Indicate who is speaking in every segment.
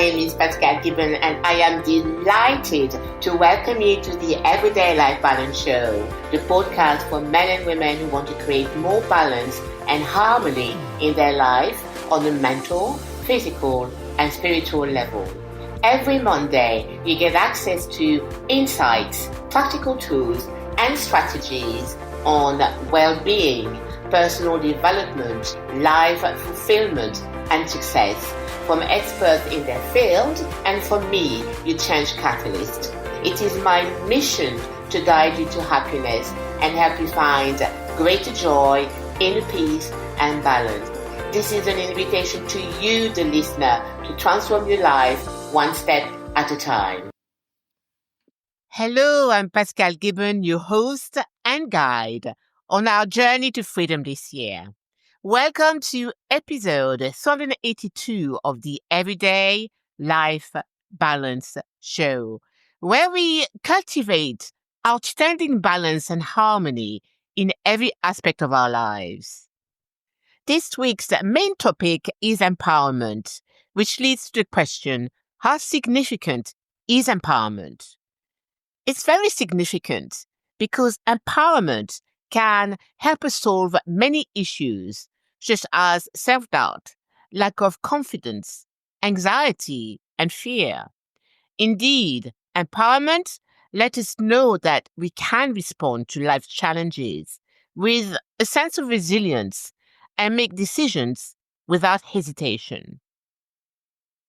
Speaker 1: name is Pascal Gibbon, and I am delighted to welcome you to the Everyday Life Balance Show, the podcast for men and women who want to create more balance and harmony in their life on a mental, physical, and spiritual level. Every Monday, you get access to insights, practical tools, and strategies on well-being, personal development, life fulfillment, and success from experts in their field and from me, your change catalyst. It is my mission to guide you to happiness and help you find greater joy, inner peace, and balance. This is an invitation to you, the listener, to transform your life one step at a time. Hello, I'm Pascal Gibbon, your host and guide on our journey to freedom this year. Welcome to episode 382 of the Everyday Life Balance Show, where we cultivate outstanding balance and harmony in every aspect of our lives. This week's main topic is empowerment, which leads to the question, how significant is empowerment? It's very significant because empowerment can help us solve many issues, such as self-doubt, lack of confidence, anxiety, and fear. Indeed, empowerment lets us know that we can respond to life's challenges with a sense of resilience and make decisions without hesitation.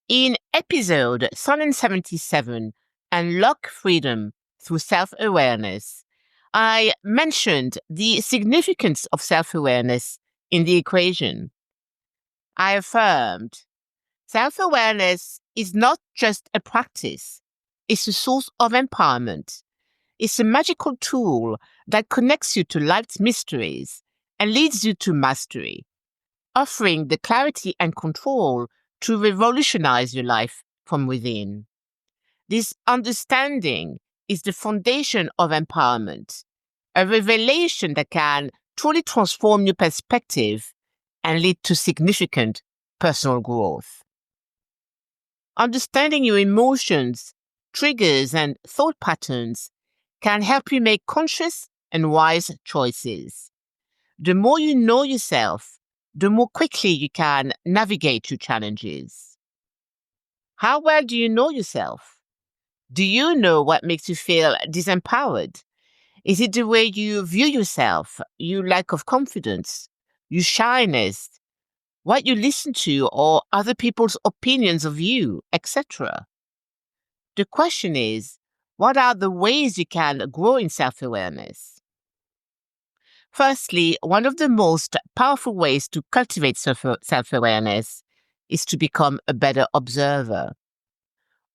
Speaker 1: In episode 377, Unlock Freedom Through Self-Awareness, I mentioned the significance of self-awareness in the equation. I affirmed, self-awareness is not just a practice, it's a source of empowerment. It's a magical tool that connects you to life's mysteries and leads you to mastery, offering the clarity and control to revolutionize your life from within. This understanding is the foundation of empowerment, a revelation that can truly transform your perspective and lead to significant personal growth. Understanding your emotions, triggers, and thought patterns can help you make conscious and wise choices. The more you know yourself, the more quickly you can navigate your challenges. How well do you know yourself? Do you know what makes you feel disempowered? Is it the way you view yourself, your lack of confidence, your shyness, what you listen to, or other people's opinions of you, etc.? The question is, what are the ways you can grow in self-awareness? Firstly, one of the most powerful ways to cultivate self-awareness is to become a better observer.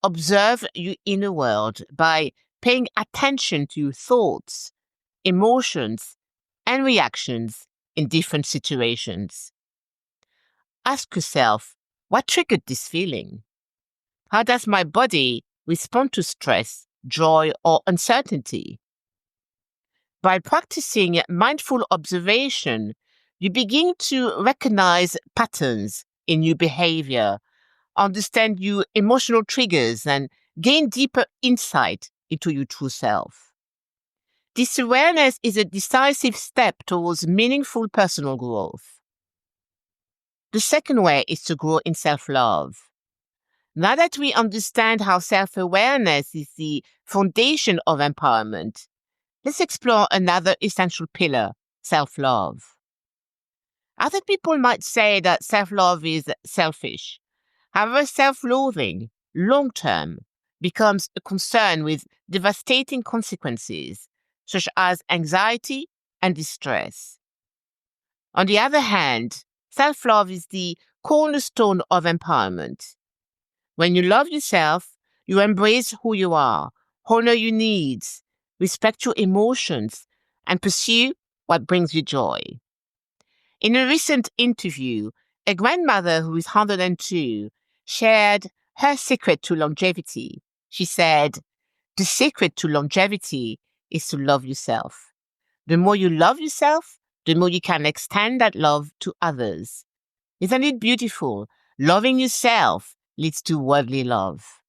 Speaker 1: Observe your inner world by paying attention to your thoughts, emotions, and reactions in different situations. Ask yourself, what triggered this feeling? How does my body respond to stress, joy, or uncertainty? By practicing mindful observation, you begin to recognize patterns in your behavior, understand your emotional triggers, and gain deeper insight into your true self. This awareness is a decisive step towards meaningful personal growth. The second way is to grow in self-love. Now that we understand how self-awareness is the foundation of empowerment, let's explore another essential pillar, self-love. Other people might say that self-love is selfish. However, self-loathing, long-term, becomes a concern with devastating consequences, such as anxiety and distress. On the other hand, self-love is the cornerstone of empowerment. When you love yourself, you embrace who you are, honor your needs, respect your emotions, and pursue what brings you joy. In a recent interview, a grandmother who is 102 shared her secret to longevity. She said, "The secret to longevity is to love yourself. The more you love yourself, the more you can extend that love to others." Isn't it beautiful? Loving yourself leads to worldly love.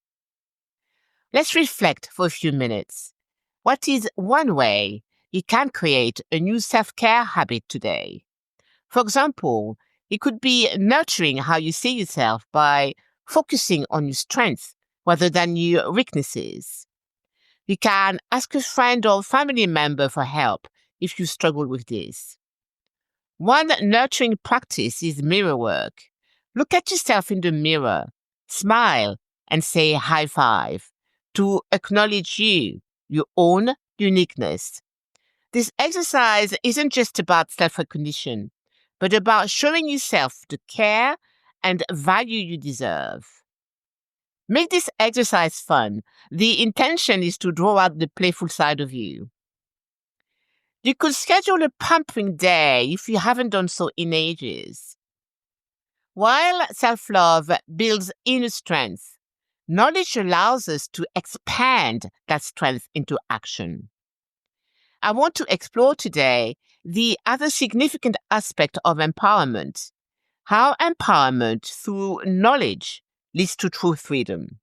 Speaker 1: Let's reflect for a few minutes. What is one way you can create a new self-care habit today? For example, it could be nurturing how you see yourself by focusing on your strengths rather than your weaknesses. You can ask a friend or family member for help if you struggle with this. One nurturing practice is mirror work. Look at yourself in the mirror, smile, and say high five to acknowledge you, your own uniqueness. This exercise isn't just about self-recognition, but about showing yourself the care and value you deserve. Make this exercise fun. The intention is to draw out the playful side of you. You could schedule a pampering day if you haven't done so in ages. While self-love builds inner strength, knowledge allows us to expand that strength into action. I want to explore today the other significant aspect of empowerment, how empowerment through knowledge leads to true freedom.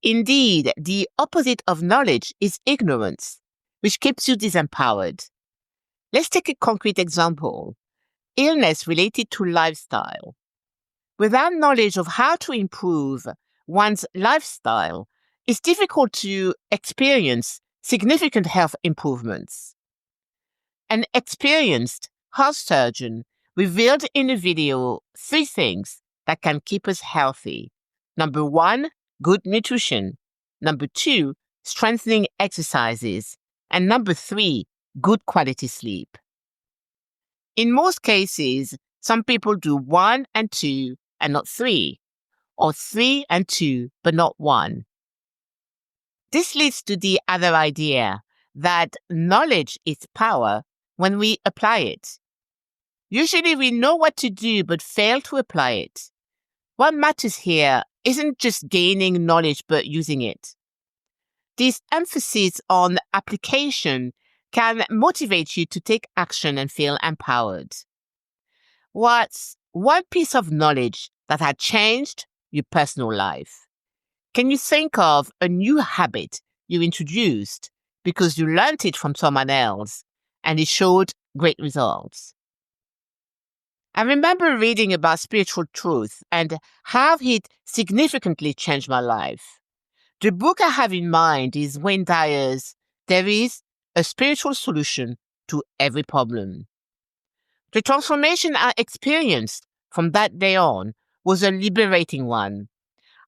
Speaker 1: Indeed, the opposite of knowledge is ignorance, which keeps you disempowered. Let's take a concrete example: illness related to lifestyle. Without knowledge of how to improve one's lifestyle, it's difficult to experience significant health improvements. An experienced heart surgeon revealed in a video 3 things that can keep us healthy. Number 1, good nutrition. Number 2, strengthening exercises. And number 3, good quality sleep. In most cases, some people do 1 and 2 and not 3, or 3 and 2 but not 1. This leads to the other idea that knowledge is power when we apply it. Usually we know what to do but fail to apply it. What matters here isn't just gaining knowledge but using it. This emphasis on application can motivate you to take action and feel empowered. What's one piece of knowledge that had changed your personal life? Can you think of a new habit you introduced because you learned it from someone else and it showed great results? I remember reading about spiritual truth and how it significantly changed my life. The book I have in mind is Wayne Dyer's There is a Spiritual Solution to Every Problem. The transformation I experienced from that day on was a liberating one.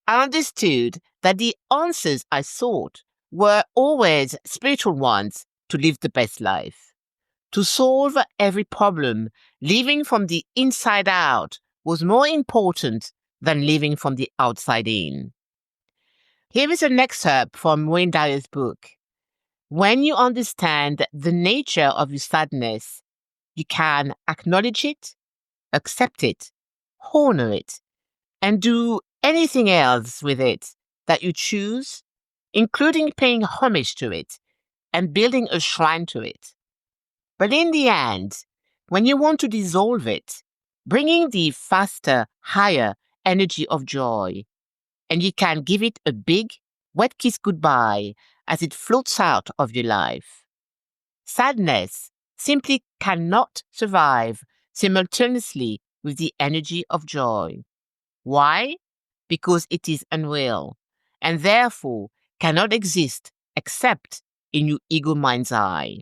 Speaker 1: I understood that the answers I sought were always spiritual ones to live the best life. To solve every problem, living from the inside out was more important than living from the outside in. Here is an excerpt from Wayne Dyer's book. When you understand the nature of your sadness, you can acknowledge it, accept it, honor it, and do anything else with it that you choose, including paying homage to it and building a shrine to it. But in the end, when you want to dissolve it, bringing the faster, higher energy of joy, and you can give it a big, wet kiss goodbye as it floats out of your life. Sadness simply cannot survive simultaneously with the energy of joy. Why? Because it is unreal, and therefore cannot exist except in your ego mind's eye.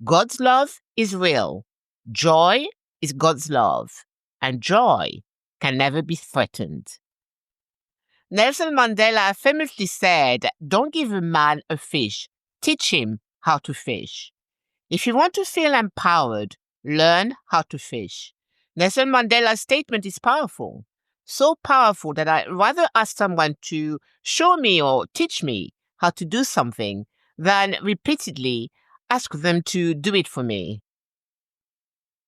Speaker 1: God's love is real. Joy is God's love, and joy can never be threatened. Nelson Mandela famously said, "Don't give a man a fish, teach him how to fish." If you want to feel empowered, learn how to fish. Nelson Mandela's statement is powerful. So powerful that I'd rather ask someone to show me or teach me how to do something than repeatedly ask them to do it for me.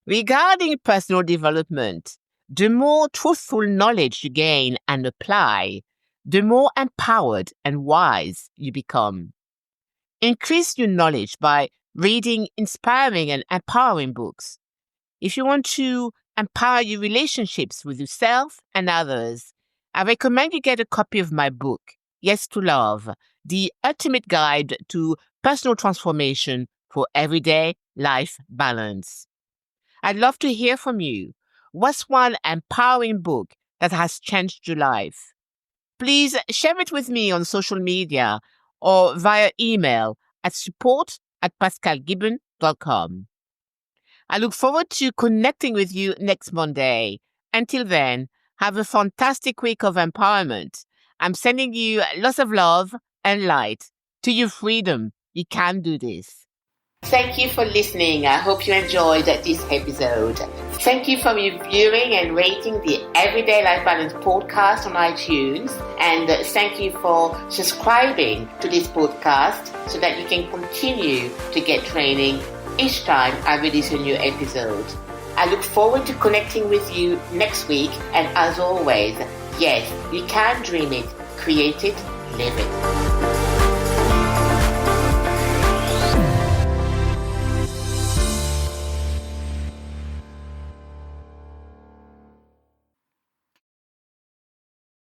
Speaker 1: Regarding personal development, the more truthful knowledge you gain and apply, the more empowered and wise you become. Increase your knowledge by reading inspiring and empowering books. If you want to empower your relationships with yourself and others, I recommend you get a copy of my book, Yes to Love, the ultimate guide to personal transformation for everyday life balance. I'd love to hear from you. What's one empowering book that has changed your life? Please share it with me on social media or via email at support@pascalgibbon.com. I look forward to connecting with you next Monday. Until then, have a fantastic week of empowerment. I'm sending you lots of love and light. To your freedom, you can do this. Thank you for listening. I hope you enjoyed this episode. Thank you for reviewing and rating the Everyday Life Balance podcast on iTunes. And thank you for subscribing to this podcast so that you can continue to get training each time I release a new episode. I look forward to connecting with you next week. And as always, yes, you can dream it, create it, live it.